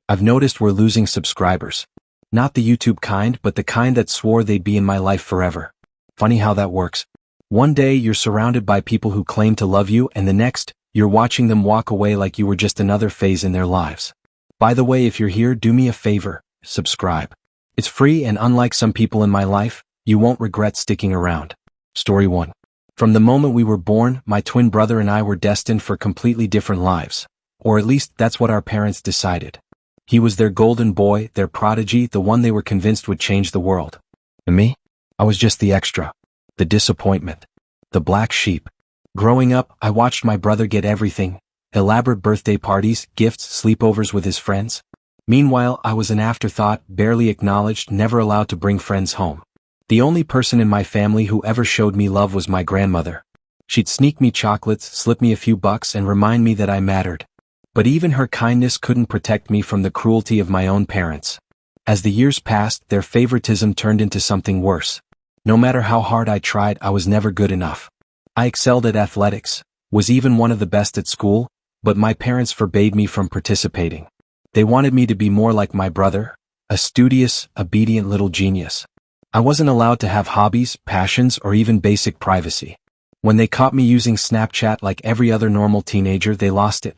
I've noticed we're losing subscribers. Not the YouTube kind, but the kind that swore they'd be in my life forever. Funny how that works. One day you're surrounded by people who claim to love you, and the next, you're watching them walk away like you were just another phase in their lives. By the way, if you're here, do me a favor, subscribe. It's free, and unlike some people in my life, you won't regret sticking around. Story 1. From the moment we were born, my twin brother and I were destined for completely different lives. Or at least that's what our parents decided. He was their golden boy, their prodigy, the one they were convinced would change the world. And me? I was just the extra. The disappointment. The black sheep. Growing up, I watched my brother get everything. Elaborate birthday parties, gifts, sleepovers with his friends. Meanwhile, I was an afterthought, barely acknowledged, never allowed to bring friends home. The only person in my family who ever showed me love was my grandmother. She'd sneak me chocolates, slip me a few bucks, and remind me that I mattered. But even her kindness couldn't protect me from the cruelty of my own parents. As the years passed, their favoritism turned into something worse. No matter how hard I tried, I was never good enough. I excelled at athletics, was even one of the best at school, but my parents forbade me from participating. They wanted me to be more like my brother, a studious, obedient little genius. I wasn't allowed to have hobbies, passions, or even basic privacy. When they caught me using Snapchat like every other normal teenager, they lost it.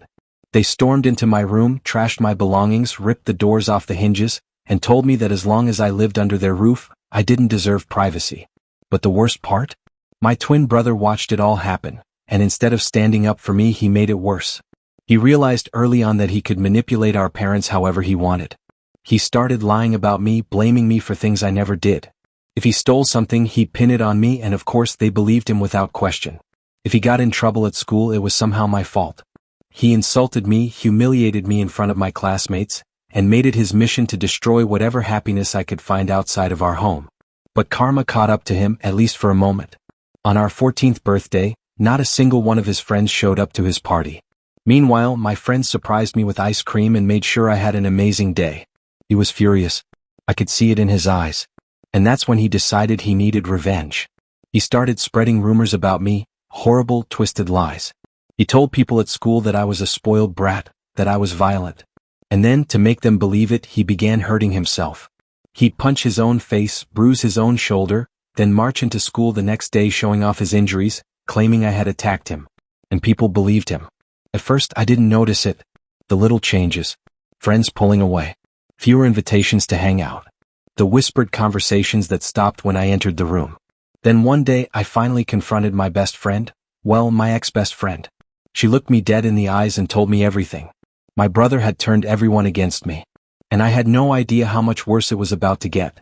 They stormed into my room, trashed my belongings, ripped the doors off the hinges, and told me that as long as I lived under their roof, I didn't deserve privacy. But the worst part? My twin brother watched it all happen, and instead of standing up for me, he made it worse. He realized early on that he could manipulate our parents however he wanted. He started lying about me, blaming me for things I never did. If he stole something, he'd pin it on me, and of course they believed him without question. If he got in trouble at school, it was somehow my fault. He insulted me, humiliated me in front of my classmates, and made it his mission to destroy whatever happiness I could find outside of our home. But karma caught up to him, at least for a moment. On our 14th birthday, not a single one of his friends showed up to his party. Meanwhile, my friends surprised me with ice cream and made sure I had an amazing day. He was furious. I could see it in his eyes. And that's when he decided he needed revenge. He started spreading rumors about me, horrible, twisted lies. He told people at school that I was a spoiled brat, that I was violent. And then, to make them believe it, he began hurting himself. He'd punch his own face, bruise his own shoulder, then march into school the next day showing off his injuries, claiming I had attacked him. And people believed him. At first, I didn't notice it. The little changes. Friends pulling away. Fewer invitations to hang out. The whispered conversations that stopped when I entered the room. Then one day, I finally confronted my best friend, well, my ex-best friend. She looked me dead in the eyes and told me everything. My brother had turned everyone against me. And I had no idea how much worse it was about to get.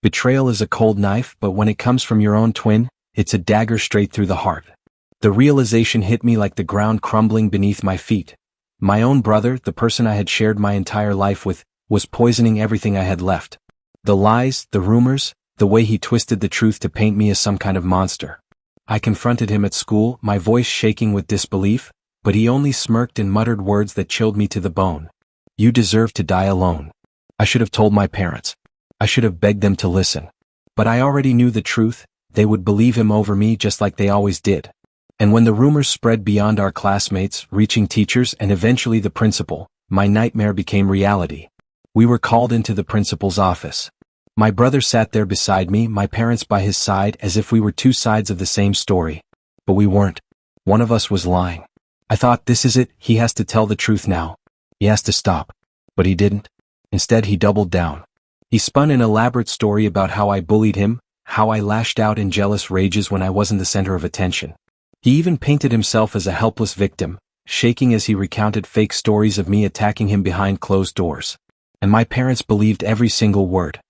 Betrayal is a cold knife, but when it comes from your own twin, it's a dagger straight through the heart. The realization hit me like the ground crumbling beneath my feet. My own brother, the person I had shared my entire life with, was poisoning everything I had left. The lies, the rumors, the way he twisted the truth to paint me as some kind of monster. I confronted him at school, my voice shaking with disbelief, but he only smirked and muttered words that chilled me to the bone. You deserve to die alone. I should have told my parents. I should have begged them to listen. But I already knew the truth. They would believe him over me just like they always did. And when the rumors spread beyond our classmates, reaching teachers and eventually the principal, my nightmare became reality. We were called into the principal's office. My brother sat there beside me, my parents by his side, as if we were two sides of the same story. But we weren't. One of us was lying. I thought, this is it, he has to tell the truth now. He has to stop. But he didn't. Instead, he doubled down. He spun an elaborate story about how I bullied him, how I lashed out in jealous rages when I wasn't the center of attention. He even painted himself as a helpless victim, shaking as he recounted fake stories of me attacking him behind closed doors. And my parents believed every single word.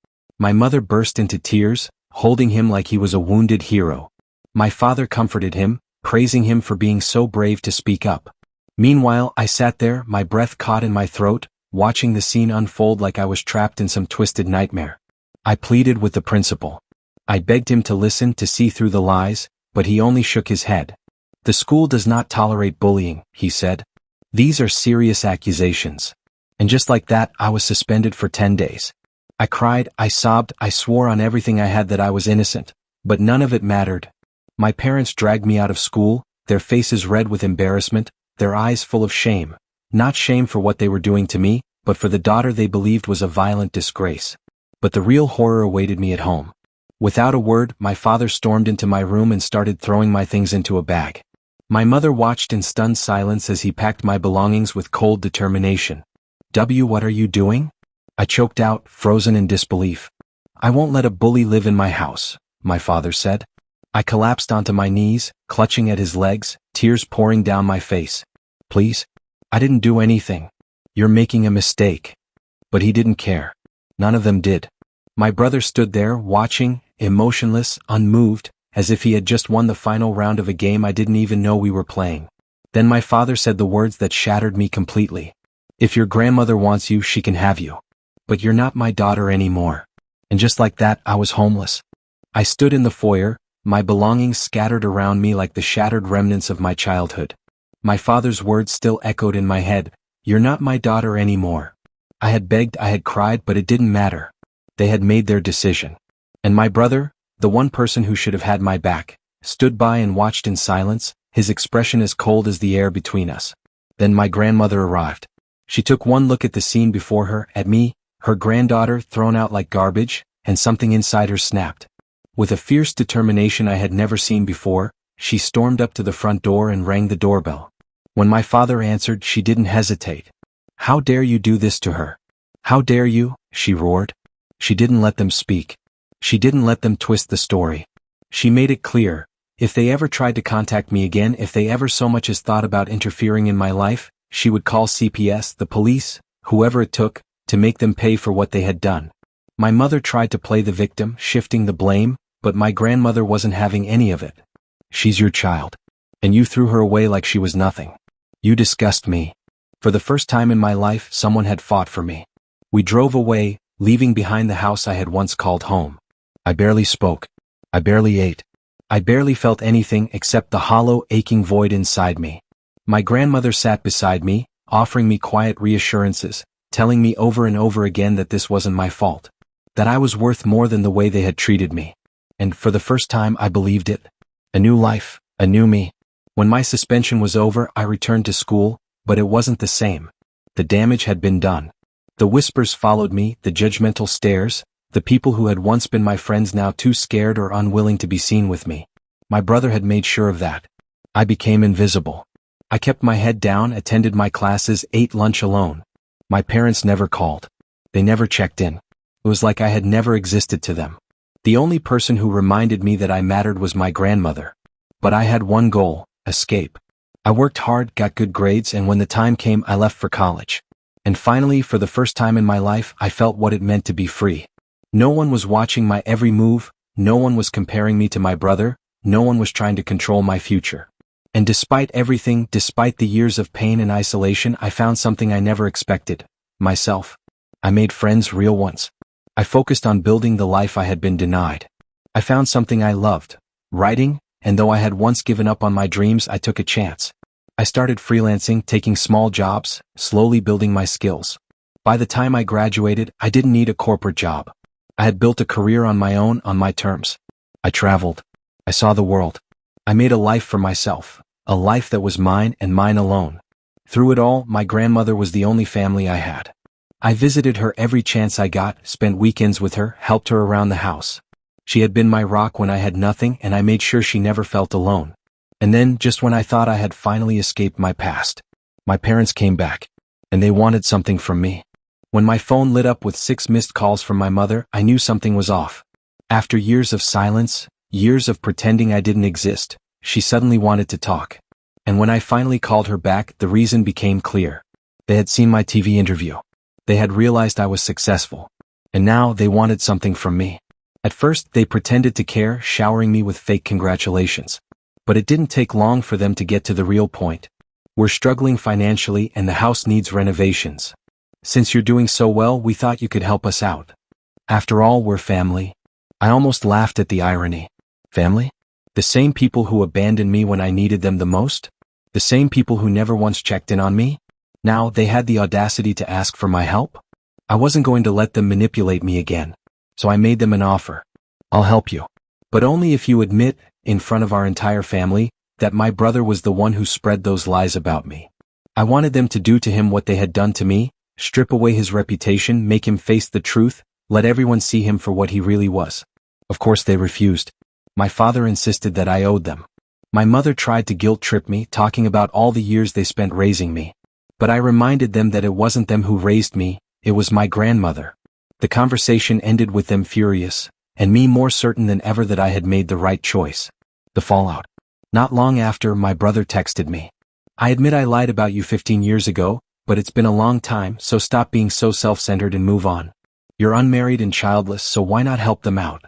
My mother burst into tears, holding him like he was a wounded hero. My father comforted him, praising him for being so brave to speak up. Meanwhile, I sat there, my breath caught in my throat, watching the scene unfold like I was trapped in some twisted nightmare. I pleaded with the principal. I begged him to listen, to see through the lies, but he only shook his head. The school does not tolerate bullying, he said. These are serious accusations. And just like that, I was suspended for 10 days. I cried, I sobbed, I swore on everything I had that I was innocent, but none of it mattered. My parents dragged me out of school, their faces red with embarrassment, their eyes full of shame. Not shame for what they were doing to me, but for the daughter they believed was a violent disgrace. But the real horror awaited me at home. Without a word, my father stormed into my room and started throwing my things into a bag. My mother watched in stunned silence as he packed my belongings with cold determination. What are you doing?" I choked out, frozen in disbelief. "I won't let a bully live in my house," my father said. I collapsed onto my knees, clutching at his legs, tears pouring down my face. "Please? I didn't do anything. You're making a mistake." But he didn't care. None of them did. My brother stood there, watching, emotionless, unmoved, as if he had just won the final round of a game I didn't even know we were playing. Then my father said the words that shattered me completely. "If your grandmother wants you, she can have you. But you're not my daughter anymore." And just like that, I was homeless. I stood in the foyer, my belongings scattered around me like the shattered remnants of my childhood. My father's words still echoed in my head, "You're not my daughter anymore." I had begged, I had cried, but it didn't matter. They had made their decision. And my brother, the one person who should have had my back, stood by and watched in silence, his expression as cold as the air between us. Then my grandmother arrived. She took one look at the scene before her, at me, her granddaughter thrown out like garbage, and something inside her snapped. With a fierce determination I had never seen before, she stormed up to the front door and rang the doorbell. When my father answered, she didn't hesitate. "How dare you do this to her? How dare you?" she roared. She didn't let them speak. She didn't let them twist the story. She made it clear, if they ever tried to contact me again, if they ever so much as thought about interfering in my life, she would call CPS, the police, whoever it took, to make them pay for what they had done. My mother tried to play the victim, shifting the blame, but my grandmother wasn't having any of it. "She's your child. And you threw her away like she was nothing. You disgust me." For the first time in my life, someone had fought for me. We drove away, leaving behind the house I had once called home. I barely spoke. I barely ate. I barely felt anything except the hollow, aching void inside me. My grandmother sat beside me, offering me quiet reassurances, telling me over and over again that this wasn't my fault, that I was worth more than the way they had treated me. And for the first time I believed it. A new life, a new me. When my suspension was over, I returned to school, but it wasn't the same. The damage had been done. The whispers followed me, the judgmental stares, the people who had once been my friends now too scared or unwilling to be seen with me. My brother had made sure of that. I became invisible. I kept my head down, attended my classes, ate lunch alone. My parents never called. They never checked in. It was like I had never existed to them. The only person who reminded me that I mattered was my grandmother. But I had one goal: escape. I worked hard, got good grades, and when the time came, I left for college. And finally, for the first time in my life, I felt what it meant to be free. No one was watching my every move, no one was comparing me to my brother, no one was trying to control my future. And despite everything, despite the years of pain and isolation, I found something I never expected: myself. I made friends, real ones. I focused on building the life I had been denied. I found something I loved: writing, and though I had once given up on my dreams, I took a chance. I started freelancing, taking small jobs, slowly building my skills. By the time I graduated, I didn't need a corporate job. I had built a career on my own, on my terms. I traveled. I saw the world. I made a life for myself, a life that was mine and mine alone. Through it all, my grandmother was the only family I had. I visited her every chance I got, spent weekends with her, helped her around the house. She had been my rock when I had nothing, and I made sure she never felt alone. And then, just when I thought I had finally escaped my past, my parents came back, and they wanted something from me. When my phone lit up with 6 missed calls from my mother, I knew something was off. After years of silence, years of pretending I didn't exist, she suddenly wanted to talk. And when I finally called her back, the reason became clear. They had seen my TV interview. They had realized I was successful. And now they wanted something from me. At first, they pretended to care, showering me with fake congratulations. But it didn't take long for them to get to the real point. "We're struggling financially and the house needs renovations. Since you're doing so well, we thought you could help us out. After all, we're family." I almost laughed at the irony. Family? The same people who abandoned me when I needed them the most? The same people who never once checked in on me? Now they had the audacity to ask for my help? I wasn't going to let them manipulate me again. So I made them an offer. "I'll help you. But only if you admit, in front of our entire family, that my brother was the one who spread those lies about me." I wanted them to do to him what they had done to me, Strip away his reputation, make him face the truth, let everyone see him for what he really was. Of course they refused. My father insisted that I owed them. My mother tried to guilt-trip me, talking about all the years they spent raising me. But I reminded them that it wasn't them who raised me, it was my grandmother. The conversation ended with them furious, and me more certain than ever that I had made the right choice. The fallout. Not long after, my brother texted me. I admit I lied about you 15 years ago, but it's been a long time, so stop being so self-centered and move on. You're unmarried and childless, so why not help them out?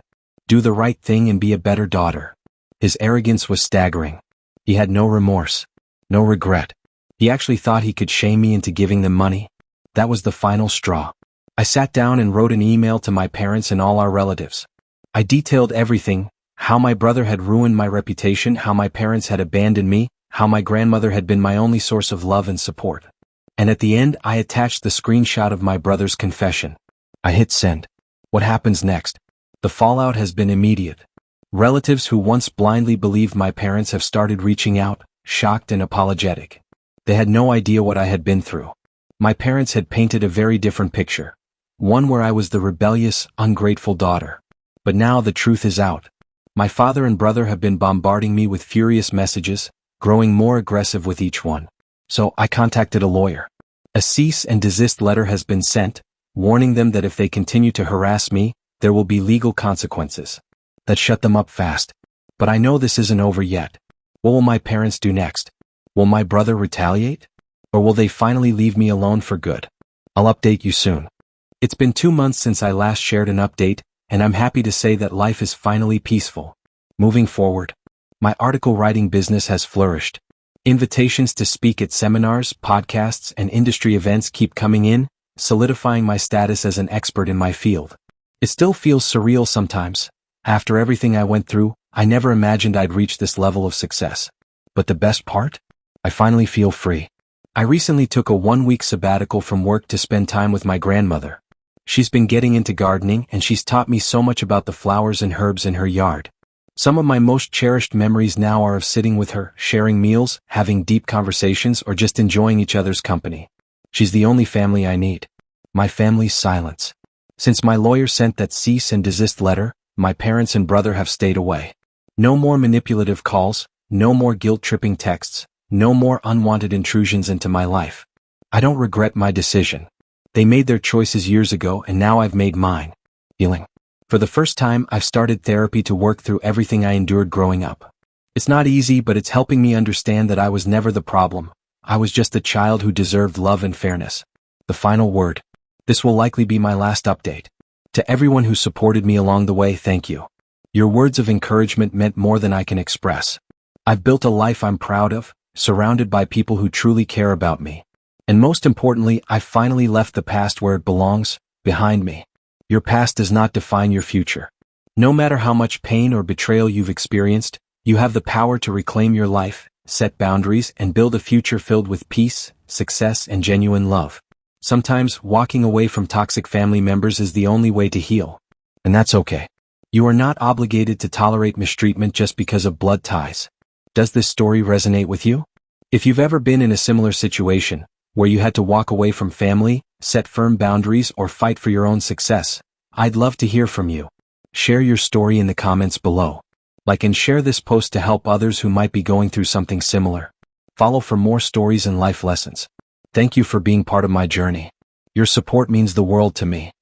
Do the right thing and be a better daughter. His arrogance was staggering. He had no remorse. No regret. He actually thought he could shame me into giving them money. That was the final straw. I sat down and wrote an email to my parents and all our relatives. I detailed everything, how my brother had ruined my reputation, how my parents had abandoned me, how my grandmother had been my only source of love and support. And at the end, I attached the screenshot of my brother's confession. I hit send. What happens next? The fallout has been immediate. Relatives who once blindly believed my parents have started reaching out, shocked and apologetic. They had no idea what I had been through. My parents had painted a very different picture. One where I was the rebellious, ungrateful daughter. But now the truth is out. My father and brother have been bombarding me with furious messages, growing more aggressive with each one. So I contacted a lawyer. A cease and desist letter has been sent, warning them that if they continue to harass me, there will be legal consequences. That shut them up fast. But I know this isn't over yet. What will my parents do next? Will my brother retaliate? Or will they finally leave me alone for good? I'll update you soon. It's been 2 months since I last shared an update, and I'm happy to say that life is finally peaceful. Moving forward, my article writing business has flourished. Invitations to speak at seminars, podcasts, and industry events keep coming in, solidifying my status as an expert in my field. It still feels surreal sometimes. After everything I went through, I never imagined I'd reach this level of success. But the best part? I finally feel free. I recently took a 1-week sabbatical from work to spend time with my grandmother. She's been getting into gardening and she's taught me so much about the flowers and herbs in her yard. Some of my most cherished memories now are of sitting with her, sharing meals, having deep conversations, or just enjoying each other's company. She's the only family I need. My family's silence. Since my lawyer sent that cease and desist letter, my parents and brother have stayed away. No more manipulative calls, no more guilt-tripping texts, no more unwanted intrusions into my life. I don't regret my decision. They made their choices years ago and now I've made mine. Healing. For the first time, I've started therapy to work through everything I endured growing up. It's not easy, but it's helping me understand that I was never the problem. I was just a child who deserved love and fairness. The final word. This will likely be my last update. To everyone who supported me along the way, thank you. Your words of encouragement meant more than I can express. I've built a life I'm proud of, surrounded by people who truly care about me. And most importantly, I've finally left the past where it belongs, behind me. Your past does not define your future. No matter how much pain or betrayal you've experienced, you have the power to reclaim your life, set boundaries, and build a future filled with peace, success, and genuine love. Sometimes, walking away from toxic family members is the only way to heal. And that's okay. You are not obligated to tolerate mistreatment just because of blood ties. Does this story resonate with you? If you've ever been in a similar situation, where you had to walk away from family, set firm boundaries, or fight for your own success, I'd love to hear from you. Share your story in the comments below. Like and share this post to help others who might be going through something similar. Follow for more stories and life lessons. Thank you for being part of my journey. Your support means the world to me.